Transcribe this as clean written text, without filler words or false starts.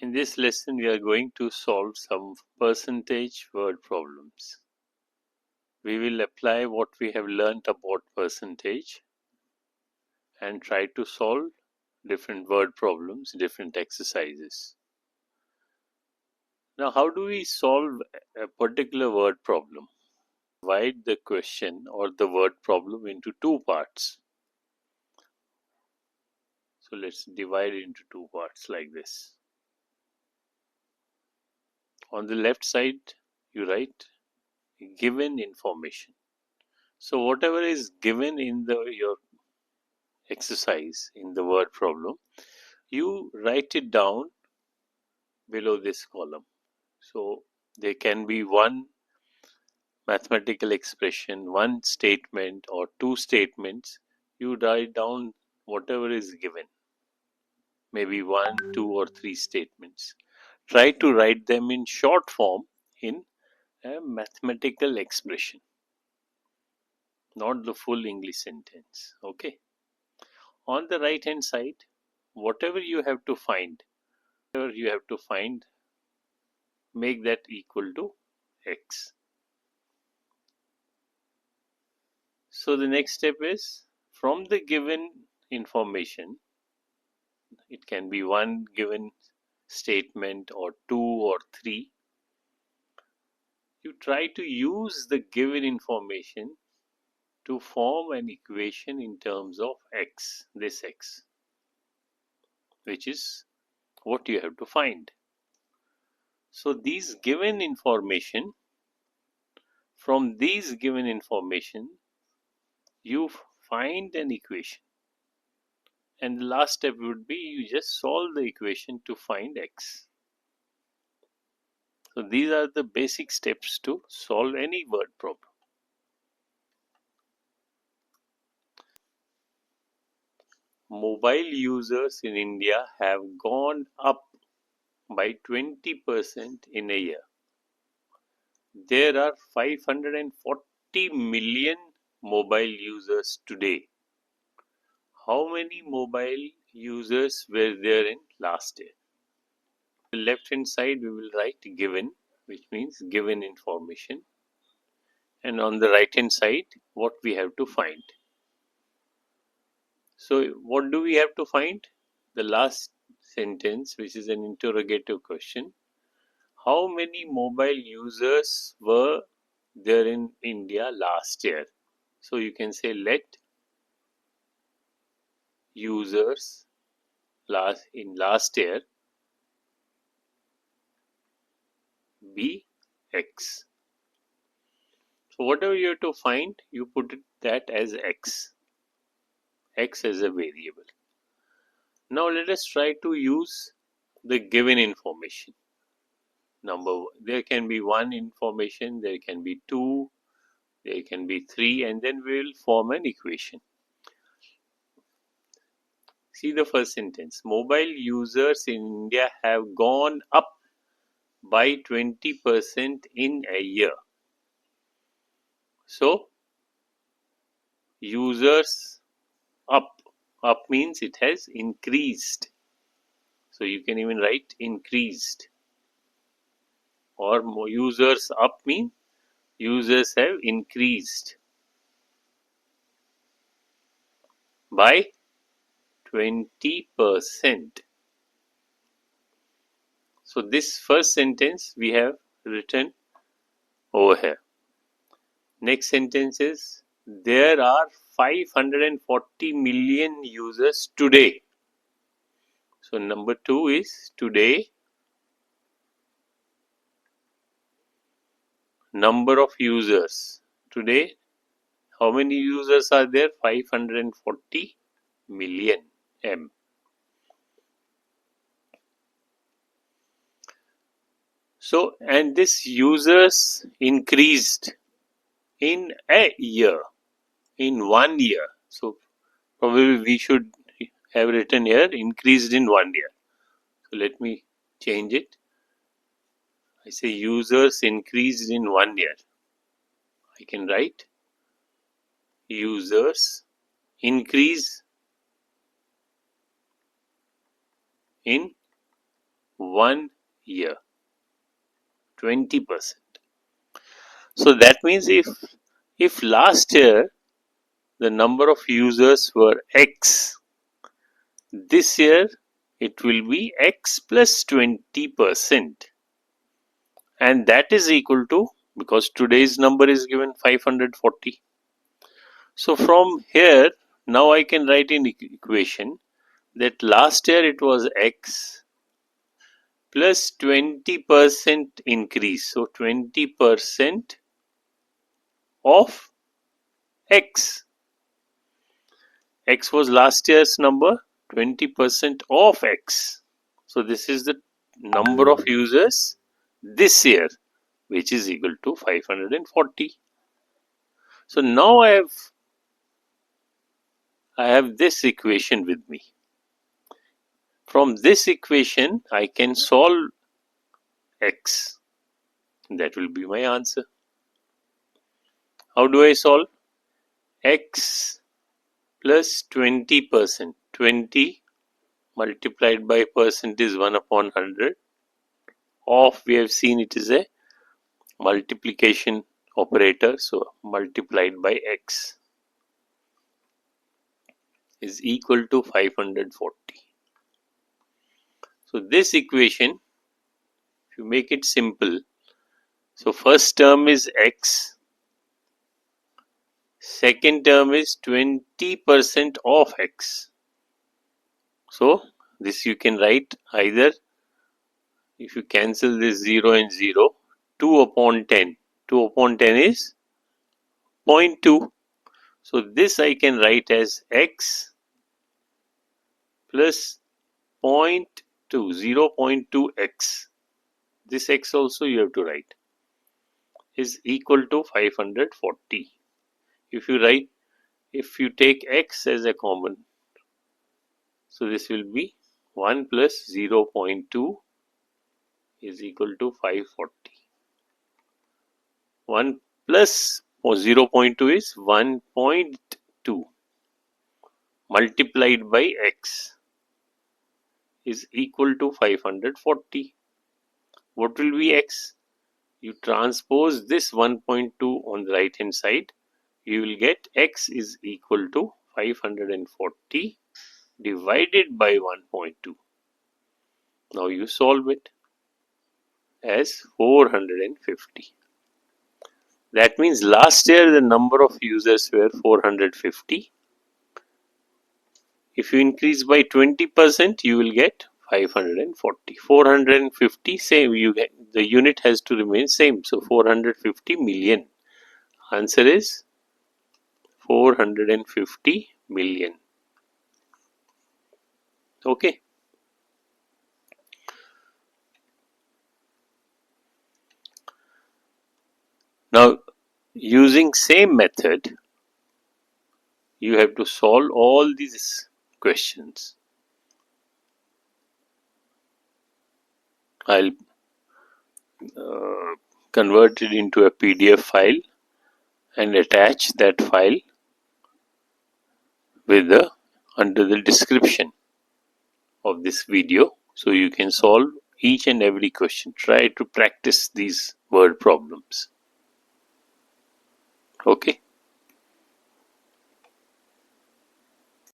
In this lesson, we are going to solve some percentage word problems. We will apply what we have learnt about percentage and try to solve different word problems, different exercises. Now, how do we solve a particular word problem? Divide the question or the word problem into two parts. So let's divide it into two parts like this. On the left side, you write given information. So whatever is given in your exercise, in the word problem, you write it down below this column. So there can be one mathematical expression, one statement or two statements. You write down whatever is given, maybe one, two or three statements. Try to write them in short form in a mathematical expression, not the full English sentence. Okay. On the right hand side, whatever you have to find, make that equal to x. So the next step is, from the given information, it can be one given statement or two or three, you try to use the given information to form an equation in terms of x, this x, which is what you have to find. So these given information, from these given information, you find an equation, and the last step would be you just solve the equation to find x. So these are the basic steps to solve any word problem. Mobile users in India have gone up by 20% in a year. There are 540 million mobile users today. How many mobile users were there in last year? On the left hand side we will write given, which means given information, and on the right hand side what we have to find. So what do we have to find? The last sentence, which is an interrogative question. How many mobile users were there in India last year? So you can say let users in last year be x. So whatever you have to find, you put that as x as a variable. Now let us try to use the given information. There can be one information, there can be two, there can be three, and then we will form an equation. See the first sentence. Mobile users in India have gone up by 20% in a year. So users up means it has increased. So you can even write increased. Or users up means users have increased by 20%. So this first sentence we have written over here. Next sentence is, there are 540 million users today. So number 2 is today. Number of users. Today, how many users are there? 540 million M. So, and this users increased in a year, in 1 year. So probably we should have written here increased in 1 year. So let me change it. I say users increased in 1 year. I can write users increase in 1 year, 20%. So that means if last year the number of users were X, this year it will be X plus 20%, and that is equal to, because today's number is given 540. So from here now I can write in equation that last year it was X plus 20% increase. So 20% of X. X was last year's number, 20% of X. So this is the number of users this year, which is equal to 540. So now I have this equation with me. From this equation I can solve X. That will be my answer. How do I solve? X plus 20%. 20 multiplied by percent is 1 upon 100. Of, we have seen it is a multiplication operator, so multiplied by X is equal to 540. So this equation, if you make it simple, so first term is X, second term is 20% of X. So this you can write either, if you cancel this 0 and 0, 2 upon 10. 2 upon 10 is 0.2. So this I can write as X plus 0.2, 0.2x. This x also you have to write, is equal to 540. If you take x as a common, so this will be 1 plus 0.2 is equal to 540. 1 plus 0.2 is 1.2 multiplied by x is equal to 540. What will be x? You transpose this 1.2 on the right hand side, you will get x is equal to 540 divided by 1.2. Now you solve it as 450. That means last year the number of users were 450. If you increase by 20%, you will get 540. 450, same, you get, the unit has to remain same. So 450 million. Answer is 450 million. Okay. Now, using same method, you have to solve all these questions. I'll convert it into a PDF file and attach that file with under the description of this video, so you can solve each and every question. Try to practice these word problems. Okay.